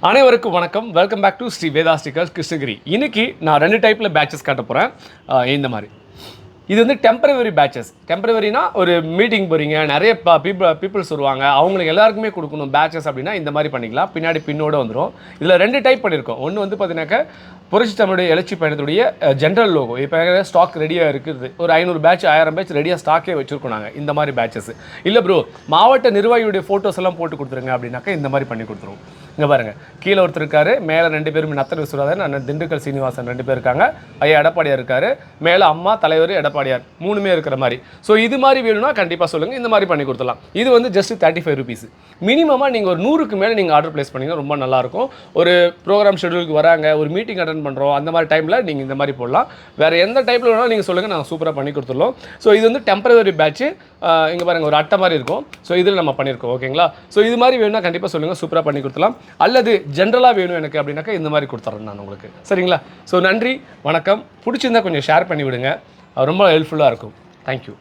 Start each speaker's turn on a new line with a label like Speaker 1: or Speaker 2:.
Speaker 1: அனைவருக்கும் வணக்கம். Welcome back to Sri Veda stickers Krishnagiri. இன்னைக்கு நான் 2 டைப்பில் பேட்சஸ் காட்ட போகிறேன். இந்த மாதிரி இது வந்து டெம்பரவரி பேட்சஸ். டெம்பரவரினா ஒரு மீட்டிங் போகிறீங்க, நிறைய பீப்புள்ஸ் வருவாங்க, அவங்களுக்கு எல்லாருக்குமே கொடுக்கணும் பேட்சஸ் அப்படின்னா இந்த மாதிரி பண்ணிக்கலாம். பின்னாடி பின்னோடு வந்துடும். இதில் 2 டைப் பண்ணியிருக்கோம். ஒன்று வந்து பார்த்தீங்கன்னாக்கா புரட்சி தமிழுடைய எழுச்சி பயணத்துடைய ஜென்ரல் லோகோ. இப்போ ஸ்டாக் ரெடியாக இருக்குது. ஒரு 500 பேட்ச் 1000 பேட்ச் ரெடியாக ஸ்டாக்கே வச்சுருக்கோம் நாங்கள். இந்த மாதிரி பேட்சஸ் இல்லை ப்ரோ, மாவட்ட நிர்வாகியுடைய ஃபோட்டோஸ் எல்லாம் போட்டு கொடுத்துருங்க அப்படின்னாக்கா இந்த மாதிரி பண்ணி கொடுத்துருவோம். இங்கே பாருங்கள், கீழே ஒருத்தர் இருக்காரு, மேலே 2 பேரும் நத்தர் விஸ்வநாதன், அண்ணன் திண்டுக்கல் சீனிவாசன் 2 பேர் இருக்காங்க, ஐயா எடப்பாடியார் இருக்காரு, மேலே அம்மா தலைவர் எடப்பாடியார் 3மே இருக்கிற மாதிரி. ஸோ இது மாதிரி வேணும்னா கண்டிப்பாக சொல்லுங்கள், இந்த மாதிரி பண்ணி கொடுத்துடலாம். இது வந்து ஜஸ்ட் 35 ருபீஸ். மினிமமாக நீங்கள் ஒரு 100க்கு மேலே நீங்கள் ஆர்டர் ப்ளேஸ் பண்ணிங்கன்னா ரொம்ப நல்லாயிருக்கும். ஒரு ப்ரோக்ராம் ஷெடியூலுக்கு வராங்க, ஒரு மீட்டிங் அட்டன் பண்ணுறோம், அந்த மாதிரி டைமில் நீங்கள் இந்த மாதிரி போடலாம். வேறு எந்த டைப்பில் வேணாலும் நீங்கள் சொல்லுங்கள், நாங்கள் சூப்பராக பண்ணி கொடுத்துடலாம். ஸோ இது வந்து டெம்பரவரி பேட்ச்சு. இங்கே பாருங்கள், ஒரு அட்டை மாதிரி இருக்கும். ஸோ இதில் நம்ம பண்ணியிருக்கோம். ஓகேங்களா? ஸோ இது மாதிரி வேணும்னா கண்டிப்பாக சொல்லுங்கள், சூப்பராக பண்ணி கொடுத்துலாம். அல்லது ஜென்ரலாக வேணும் எனக்கு அப்படின்னாக்கா இந்த மாதிரி கொடுத்துட்றேன் நான் உங்களுக்கு. சரிங்களா? ஸோ நன்றி, வணக்கம். பிடிச்சிருந்தா கொஞ்சம் ஷேர் பண்ணி விடுங்க, ரொம்ப ஹெல்ப்ஃபுல்லாக இருக்கும். தேங்க்யூ.